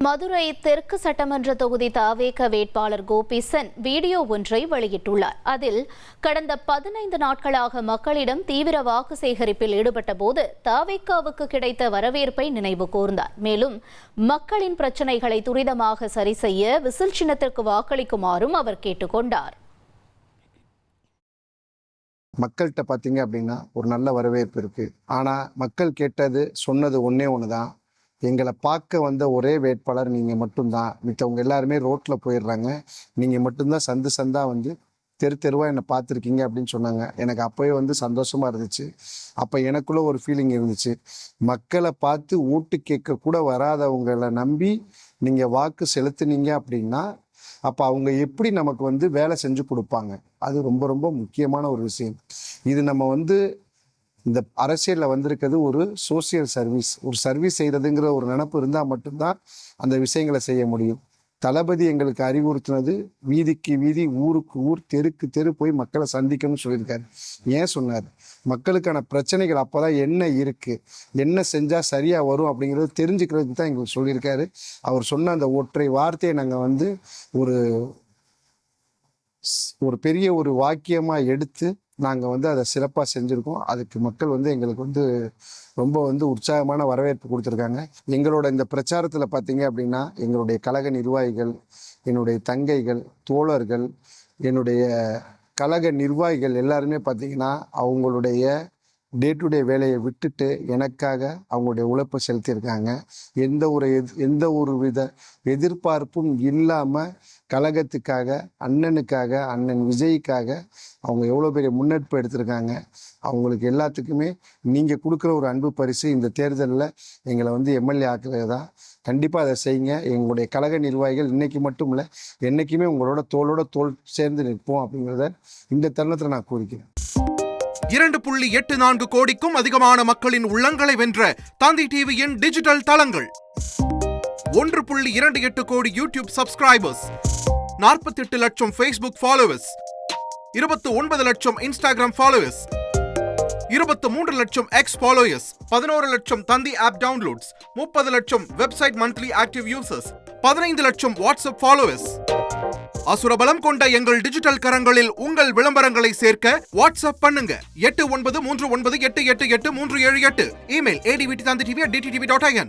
மதுரை தெற்கு சட்டமன்ற தொகுதி தவேக வேட்பாளர் கோபிசன் வீடியோ ஒன்றை வெளியிட்டுள்ளார். அதில் கடந்த 15 நாட்களாக மக்களிடம் தீவிர வாக்கு சேகரிப்பில் ஈடுபட்ட போது தவேகவுக்கு கிடைத்த வரவேற்பை நினைவு கூர்ந்தார். மேலும் மக்களின் பிரச்சனைகளை துரிதமாக சரி செய்ய விசில் சின்னத்திற்கு வாக்களிக்குமாறும் அவர் கேட்டுக்கொண்டார். மக்கள்கிட்ட பார்த்தீங்க அப்படின்னா ஒரு நல்ல வரவேற்பு இருக்கு. ஆனா மக்கள் கேட்டது சொன்னது ஒன்னே ஒண்ணுதான், எங்களை பார்க்க வந்த ஒரே வேட்பாளர் நீங்கள் மட்டும்தான், மித்தவங்க எல்லாருமே ரோட்டில் போயிடுறாங்க, நீங்கள் மட்டும்தான் சந்து சந்தா வந்து தெரு தெருவாக என்னை பார்த்துருக்கீங்க அப்படின்னு சொன்னாங்க. எனக்கு அப்போயே சந்தோஷமாக இருந்துச்சு. அப்போ எனக்குள்ள ஒரு ஃபீலிங் இருந்துச்சு, மக்களை பார்த்து ஓட்டு கேட்க கூட வராதவங்களை நம்பி நீங்கள் வாக்கு செலுத்துனீங்க அப்படின்னா அப்போ அவங்க எப்படி நமக்கு வேலை செஞ்சு கொடுப்பாங்க. அது ரொம்ப ரொம்ப முக்கியமான ஒரு விஷயம். இது நம்ம இந்த அரசியலில் வந்திருக்கிறது ஒரு சோசியல் சர்வீஸ், ஒரு சர்வீஸ் செய்கிறதுங்கிற ஒரு நினப்பு இருந்தால் மட்டும்தான் அந்த விஷயங்களை செய்ய முடியும். தளபதி எங்களுக்கு அறிவுறுத்தினது வீதிக்கு வீதி, ஊருக்கு ஊர், தெருக்கு தெரு போய் மக்களை சந்திக்கணும்னு சொல்லியிருக்காரு. ஏன் சொன்னார்? மக்களுக்கான பிரச்சனைகள் அப்போதான் என்ன இருக்குது, என்ன செஞ்சால் சரியாக வரும் அப்படிங்கிறது தெரிஞ்சுக்கிறதுக்கு தான் எங்களுக்கு சொல்லியிருக்காரு. அவர் சொன்ன அந்த ஒற்றை வார்த்தையை நாங்கள் ஒரு பெரிய ஒரு வாக்கியமாக எடுத்து நாங்கள் அதை சிறப்பாக செஞ்சுருக்கோம். அதுக்கு மக்கள் எங்களுக்கு ரொம்ப உற்சாகமான வரவேற்பு கொடுத்துருக்காங்க. எங்களோட இந்த பிரச்சாரத்தில் பார்த்தீங்க அப்படின்னா எங்களுடைய கழக நிர்வாகிகள், என்னுடைய தங்கைகள், தோழர்கள், என்னுடைய கழக நிர்வாகிகள் எல்லாருமே பார்த்தீங்கன்னா அவங்களுடைய டே டு டே வேலையை விட்டுட்டு எனக்காக அவங்களுடைய உழைப்பை செலுத்தியிருக்காங்க. எந்த ஒரு வித எதிர்பார்ப்பும் இல்லாமல் கழகத்துக்காக, அண்ணனுக்காக, அண்ணன் விஜய்க்காக அவங்க எவ்வளோ பெரிய முன்னெடுப்பு எடுத்திருக்காங்க. அவங்களுக்கு எல்லாத்துக்குமே நீங்கள் கொடுக்குற ஒரு அன்பு பரிசு இந்த தேர்தலில் எங்களை எம்எல்ஏ ஆக்குறது தான். கண்டிப்பாக அதை செய்யுங்க. எங்களுடைய கழக நிர்வாகிகள் இன்னைக்கு மட்டும் இல்லை, என்றைக்குமே உங்களோட தோளோட தோள் சேர்ந்து நிற்போம் அப்படிங்கிறத இந்த தருணத்தில் நான் கூறிக்கிறேன். 2.84 கோடிக்கும் அதிகமான மக்களின் உள்ளங்களை வென்ற தந்தி டிவியின் டிஜிட்டல் தளங்கள், 1.28 கோடி யூடியூப் சப்ஸ்கிரைபர்ஸ், 48 லட்சம் ஃபேஸ்புக் ஃபாலோவர்ஸ், 29 லட்சம் இன்ஸ்டாகிராம் ஃபாலோவர்ஸ், 23 லட்சம் எக்ஸ் ஃபாலோயர்ஸ், 11 லட்சம் தந்தி ஆப் டவுன்லோட்ஸ், 30 லட்சம் வெப்சைட் மந்த்லி ஆக்டிவ் யூசர்ஸ், 15 லட்சம் வாட்ஸ்அப் ஃபாலோவர்ஸ். அசுரபலம் கொண்ட எங்கள் டிஜிட்டல் கரங்களில் உங்கள் விளம்பரங்களை சேர்க்க வாட்ஸ்அப் பண்ணுங்க 8939888378. Email advtv@dttv.in.